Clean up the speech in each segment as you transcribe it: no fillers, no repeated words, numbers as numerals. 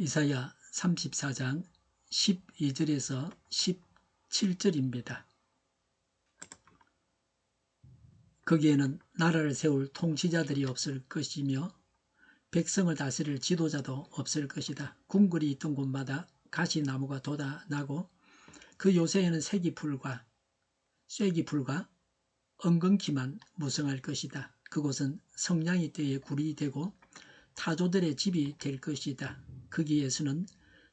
이사야 34장 12절에서 17절입니다. 거기에는 나라를 세울 통치자들이 없을 것이며 백성을 다스릴 지도자도 없을 것이다. 궁궐이 있던 곳마다 가시나무가 돋아나고 그 요새에는 쇠기풀과 엉겅퀴만 무성할 것이다. 그곳은 성냥이 떼의 굴이 되고 타조들의 집이 될 것이다. 거기에서는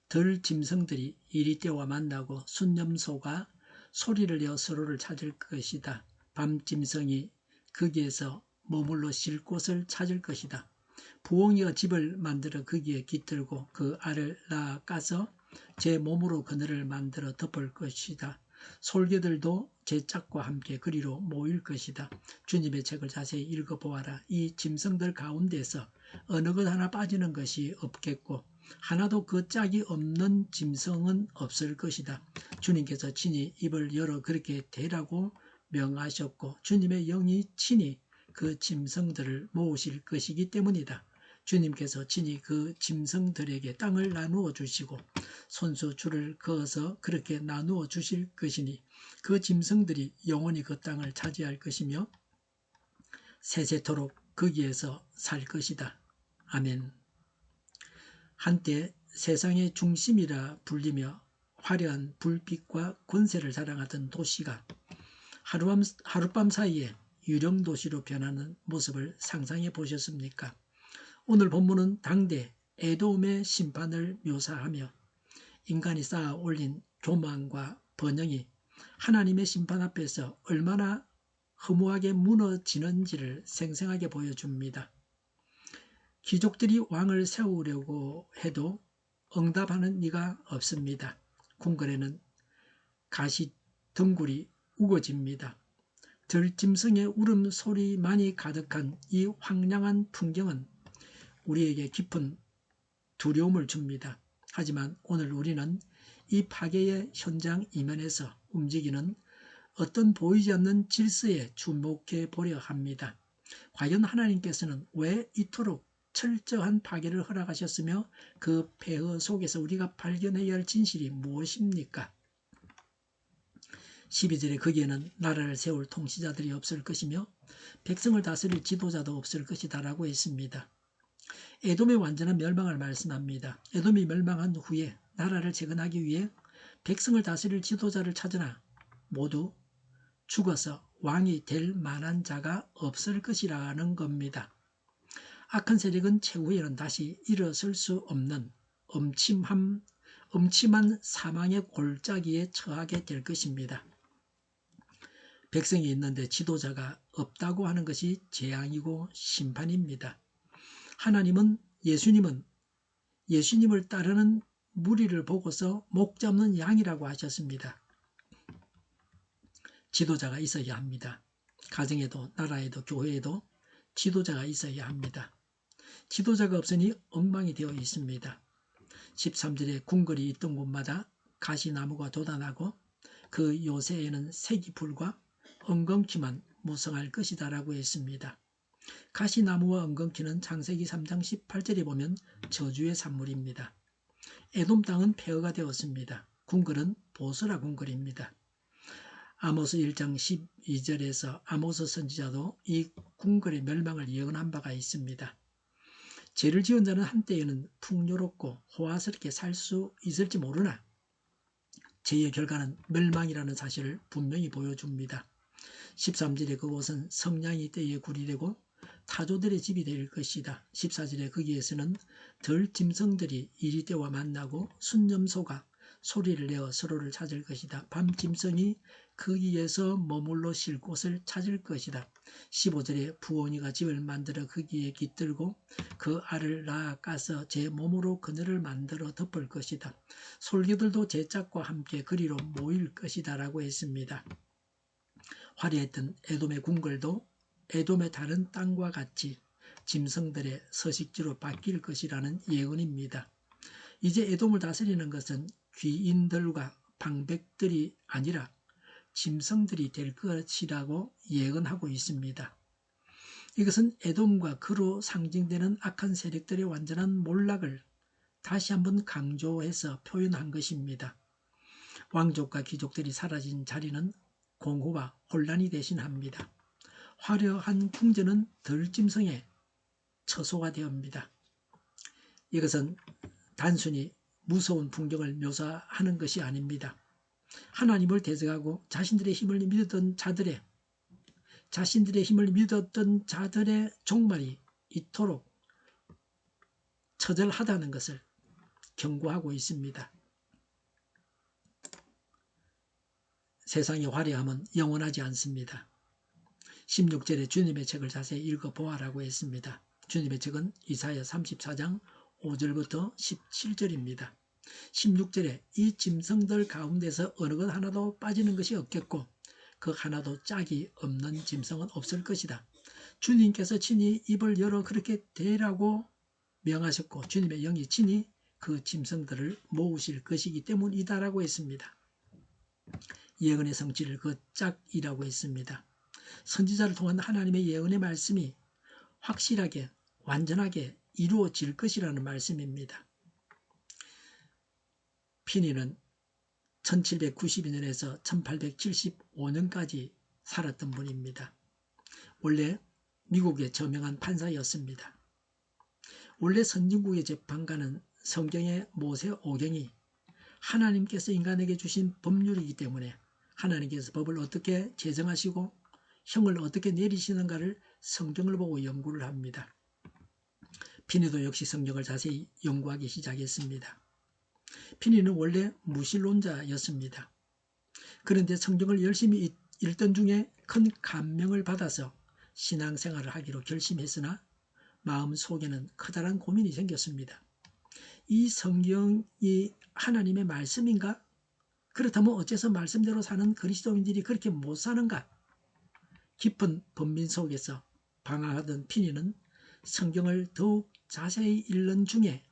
덜 짐승들이 이리떼와 만나고 순념소가 소리를 내어 서로를 찾을 것이다. 밤짐승이 거기에서 머물러 쉴 곳을 찾을 것이다. 부엉이가 집을 만들어 거기에 깃들고 그 알을 낳아 까서 제 몸으로 그늘을 만들어 덮을 것이다. 솔개들도 제 짝과 함께 그리로 모일 것이다. 주님의 책을 자세히 읽어보아라. 이 짐승들 가운데서 어느 것 하나 빠지는 것이 없겠고 하나도 그 짝이 없는 짐승은 없을 것이다. 주님께서 친히 입을 열어 그렇게 되라고 명하셨고 주님의 영이 친히 그 짐승들을 모으실 것이기 때문이다. 주님께서 친히 그 짐승들에게 땅을 나누어 주시고 손수 줄을 그어서 그렇게 나누어 주실 것이니 그 짐승들이 영원히 그 땅을 차지할 것이며 세세토록 거기에서 살 것이다. 아멘. 한때 세상의 중심이라 불리며 화려한 불빛과 권세를 자랑하던 도시가 하룻밤 사이에 유령도시로 변하는 모습을 상상해 보셨습니까? 오늘 본문은 당대 에돔의 심판을 묘사하며 인간이 쌓아 올린 교만과 번영이 하나님의 심판 앞에서 얼마나 허무하게 무너지는지를 생생하게 보여줍니다. 귀족들이 왕을 세우려고 해도 응답하는 이가 없습니다. 궁궐에는 가시 덩굴이 우거집니다. 들짐승의 울음소리만이 가득한 이 황량한 풍경은 우리에게 깊은 두려움을 줍니다. 하지만 오늘 우리는 이 파괴의 현장 이면에서 움직이는 어떤 보이지 않는 질서에 주목해 보려 합니다. 과연 하나님께서는 왜 이토록 철저한 파괴를 허락하셨으며 그 폐허 속에서 우리가 발견해야 할 진실이 무엇입니까? 12절에 거기에는 나라를 세울 통치자들이 없을 것이며 백성을 다스릴 지도자도 없을 것이다 라고 했습니다. 에돔의 완전한 멸망을 말씀합니다. 에돔이 멸망한 후에 나라를 재건하기 위해 백성을 다스릴 지도자를 찾으나 모두 죽어서 왕이 될 만한 자가 없을 것이라는 겁니다. 악한 세력은 최후에는 다시 일어설 수 없는 음침한 사망의 골짜기에 처하게 될 것입니다. 백성이 있는데 지도자가 없다고 하는 것이 재앙이고 심판입니다. 하나님은 예수님을 따르는 무리를 보고서 목 잡는 양이라고 하셨습니다. 지도자가 있어야 합니다. 가정에도 나라에도 교회에도 지도자가 있어야 합니다. 지도자가 없으니 엉망이 되어 있습니다. 13절에 궁궐이 있던 곳마다 가시나무가 돋아나고 그 요새에는 쇠기풀과 엉겅퀴만 무성할 것이다 라고 했습니다. 가시나무와 엉겅퀴는 창세기 3장 18절에 보면 저주의 산물입니다. 에돔 땅은 폐허가 되었습니다. 궁궐은 보스라 궁궐입니다. 아모스 1장 12절에서 아모스 선지자도 이 궁궐의 멸망을 예언한 바가 있습니다. 죄를 지은 자는 한때에는 풍요롭고 호화스럽게 살 수 있을지 모르나 죄의 결과는 멸망이라는 사실을 분명히 보여줍니다. 13절에 그곳은 성냥이 떼의 굴이 되고 타조들의 집이 될 것이다. 14절에 거기에서는 덜 짐승들이 이리떼와 만나고 순념소가 소리를 내어 서로를 찾을 것이다. 밤짐승이 거기에서 머물러 쉴 곳을 찾을 것이다. 15절에 부엉이가 집을 만들어 거기에 깃들고 그 알을 낳아 까서 제 몸으로 그늘을 만들어 덮을 것이다. 솔개들도 제 짝과 함께 그리로 모일 것이다 라고 했습니다. 화려했던 에돔의 궁궐도 에돔의 다른 땅과 같이 짐승들의 서식지로 바뀔 것이라는 예언입니다. 이제 에돔을 다스리는 것은 귀인들과 방백들이 아니라 짐승들이 될 것이라고 예언하고 있습니다. 이것은 에돔과 그로 상징되는 악한 세력들의 완전한 몰락을 다시 한번 강조해서 표현한 것입니다. 왕족과 귀족들이 사라진 자리는 공허와 혼란이 대신합니다. 화려한 궁전은 덜짐승의 처소가 되옵니다. 이것은 단순히 무서운 풍경을 묘사하는 것이 아닙니다. 하나님을 대적하고 자신들의 힘을 믿었던 자들의 종말이 이토록 처절하다는 것을 경고하고 있습니다. 세상의 화려함은 영원하지 않습니다. 16절에 주님의 책을 자세히 읽어보아라고 했습니다. 주님의 책은 이사야 34장 5절부터 17절입니다. 16절에 이 짐승들 가운데서 어느 것 하나도 빠지는 것이 없겠고 그 하나도 짝이 없는 짐승은 없을 것이다. 주님께서 친히 입을 열어 그렇게 되라고 명하셨고 주님의 영이 친히 그 짐승들을 모으실 것이기 때문이다라고 했습니다. 예언의 성취를 그 짝이라고 했습니다. 선지자를 통한 하나님의 예언의 말씀이 확실하게 완전하게 이루어질 것이라는 말씀입니다. 피니는 1792년에서 1875년까지 살았던 분입니다. 원래 미국의 저명한 판사였습니다. 원래 선진국의 재판관은 성경의 모세오경이 하나님께서 인간에게 주신 법률이기 때문에 하나님께서 법을 어떻게 제정하시고 형을 어떻게 내리시는가를 성경을 보고 연구를 합니다. 피니도 역시 성경을 자세히 연구하기 시작했습니다. 피니는 원래 무신론자였습니다. 그런데 성경을 열심히 읽던 중에 큰 감명을 받아서 신앙생활을 하기로 결심했으나 마음속에는 커다란 고민이 생겼습니다. 이 성경이 하나님의 말씀인가? 그렇다면 어째서 말씀대로 사는 그리스도인들이 그렇게 못 사는가? 깊은 번민 속에서 방황하던 피니는 성경을 더욱 자세히 읽는 중에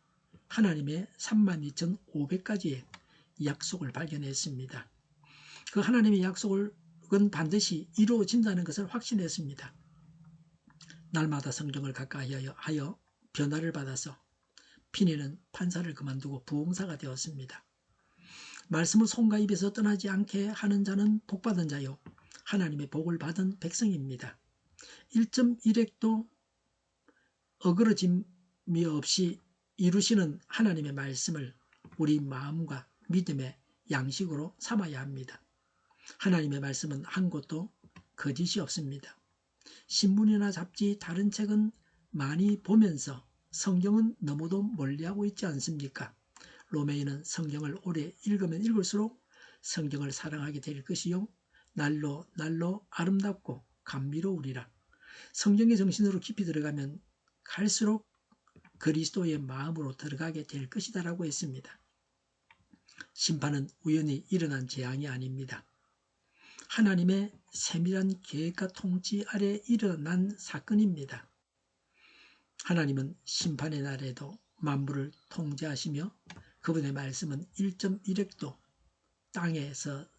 하나님의 32,500가지의 약속을 발견했습니다. 그 하나님의 약속은 반드시 이루어진다는 것을 확신했습니다. 날마다 성경을 가까이 하여 변화를 받아서 피니는 판사를 그만두고 부흥사가 되었습니다. 말씀을 손과 입에서 떠나지 않게 하는 자는 복받은 자요 하나님의 복을 받은 백성입니다. 1.1핵도 어그러짐이 없이 이루시는 하나님의 말씀을 우리 마음과 믿음의 양식으로 삼아야 합니다. 하나님의 말씀은 한 곳도 거짓이 없습니다. 신문이나 잡지, 다른 책은 많이 보면서 성경은 너무도 멀리하고 있지 않습니까? 로메인은 성경을 오래 읽으면 읽을수록 성경을 사랑하게 될 것이요 날로 날로 아름답고 감미로우리라. 성경의 정신으로 깊이 들어가면 갈수록 그리스도의 마음으로 들어가게 될 것이다 라고 했습니다. 심판은 우연히 일어난 재앙이 아닙니다. 하나님의 세밀한 계획과 통치 아래 일어난 사건입니다. 하나님은 심판의 날에도 만물을 통제하시며 그분의 말씀은 1.1핵도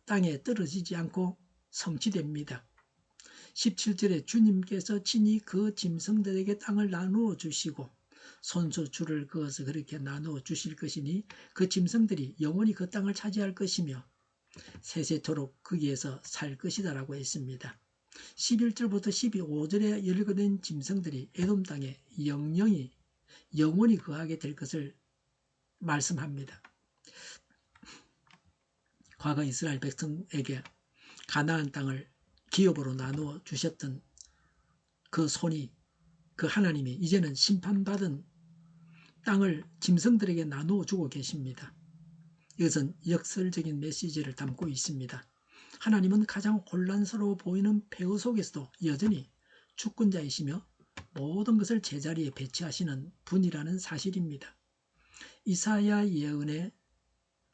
땅에 떨어지지 않고 성취됩니다. 17절에 주님께서 친히 그 짐승들에게 땅을 나누어 주시고 손수 줄을 그어서 그렇게 나누어 주실 것이니 그 짐승들이 영원히 그 땅을 차지할 것이며 세세토록 거기에서 살 것이다 라고 했습니다. 11절부터 15절에 열거된 짐승들이 에돔 땅에 영원히 거하게 될 것을 말씀합니다. 과거 이스라엘 백성에게 가나안 땅을 기업으로 나누어 주셨던 그 손이 그 하나님이 이제는 심판받은 땅을 짐승들에게 나누어 주고 계십니다. 이것은 역설적인 메시지를 담고 있습니다. 하나님은 가장 혼란스러워 보이는 폐허 속에서도 여전히 주권자이시며 모든 것을 제자리에 배치하시는 분이라는 사실입니다. 이사야 예언의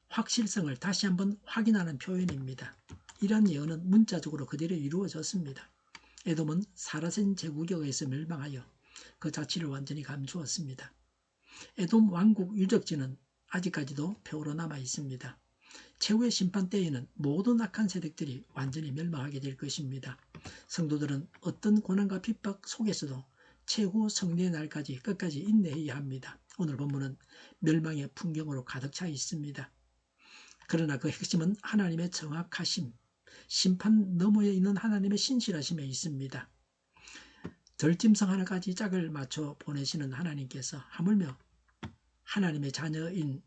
확실성을 다시 한번 확인하는 표현입니다. 이러한 예언은 문자적으로 그대로 이루어졌습니다. 에돔은 사라센 제국에 의해서 멸망하여 그 자취를 완전히 감추었습니다. 에돔 왕국 유적지는 아직까지도 표로 남아 있습니다. 최후의 심판 때에는 모든 악한 세력들이 완전히 멸망하게 될 것입니다. 성도들은 어떤 고난과 핍박 속에서도 최후 성례의 날까지 끝까지 인내해야 합니다. 오늘 본문은 멸망의 풍경으로 가득 차 있습니다. 그러나 그 핵심은 하나님의 정확하심, 심판 너머에 있는 하나님의 신실하심에 있습니다. 덜짐승 하나까지 짝을 맞춰 보내시는 하나님께서 하물며 하나님의 자녀인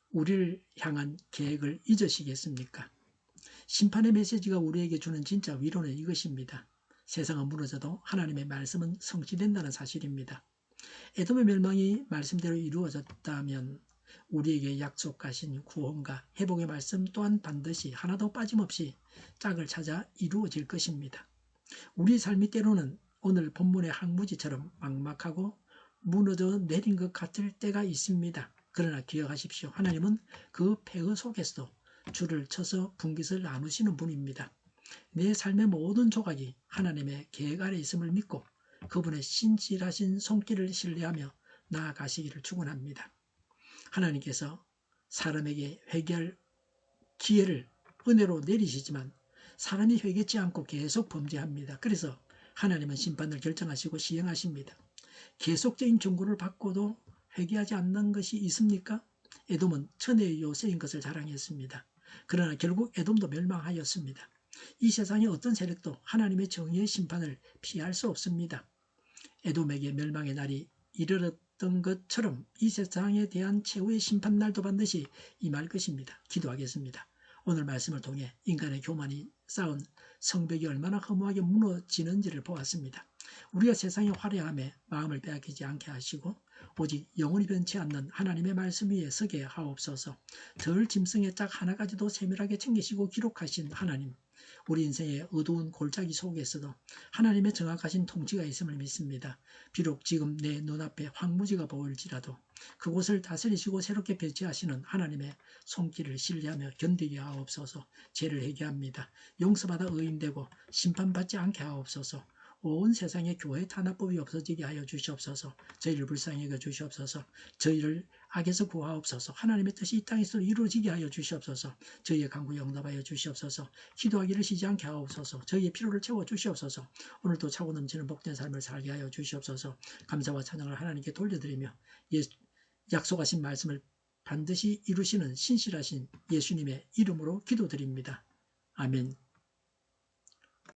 우리를 향한 계획을 잊으시겠습니까? 심판의 메시지가 우리에게 주는 진짜 위로는 이것입니다. 세상은 무너져도 하나님의 말씀은 성취된다는 사실입니다. 에돔의 멸망이 말씀대로 이루어졌다면 우리에게 약속하신 구원과 회복의 말씀 또한 반드시 하나도 빠짐없이 짝을 찾아 이루어질 것입니다. 우리 삶이 때로는 오늘 본문의 항무지처럼 막막하고 무너져 내린 것 같을 때가 있습니다. 그러나 기억하십시오. 하나님은 그 폐허 속에서도 줄을 쳐서 분깃을 나누시는 분입니다. 내 삶의 모든 조각이 하나님의 계획 아래 있음을 믿고 그분의 신실하신 손길을 신뢰하며 나아가시기를 축원합니다. 하나님께서 사람에게 회개할 기회를 은혜로 내리시지만 사람이 회개치 않고 계속 범죄합니다. 그래서 하나님은 심판을 결정하시고 시행하십니다. 계속적인 경고를 받고도 회개하지 않는 것이 있습니까? 에돔은 천혜의 요새인 것을 자랑했습니다. 그러나 결국 에돔도 멸망하였습니다. 이 세상의 어떤 세력도 하나님의 정의의 심판을 피할 수 없습니다. 에돔에게 멸망의 날이 이르렀던 것처럼 이 세상에 대한 최후의 심판날도 반드시 임할 것입니다. 기도하겠습니다. 오늘 말씀을 통해 인간의 교만이 쌓은 성벽이 얼마나 허무하게 무너지는지를 보았습니다. 우리가 세상의 화려함에 마음을 빼앗기지 않게 하시고 오직 영원히 변치 않는 하나님의 말씀 위에 서게 하옵소서. 덜 짐승의 짝 하나까지도 세밀하게 챙기시고 기록하신 하나님, 우리 인생의 어두운 골짜기 속에서도 하나님의 정확하신 통치가 있음을 믿습니다. 비록 지금 내 눈앞에 황무지가 보일지라도 그곳을 다스리시고 새롭게 배치하시는 하나님의 손길을 신뢰하며 견디게 하옵소서. 죄를 회개합니다. 용서받아 의인되고 심판받지 않게 하옵소서. 온 세상에 교회 탄압법이 없어지게 하여 주시옵소서. 저희를 불쌍히 여겨 주시옵소서. 저희를 악에서 구하옵소서. 하나님의 뜻이 이 땅에서 이루어지게 하여 주시옵소서. 저희의 간구에 응답하여 주시옵소서. 기도하기를 쉬지 않게 하옵소서. 저희의 필요를 채워 주시옵소서. 오늘도 차고 넘치는 복된 삶을 살게 하여 주시옵소서. 감사와 찬양을 하나님께 돌려드리며 약속하신 말씀을 반드시 이루시는 신실하신 예수님의 이름으로 기도드립니다. 아멘.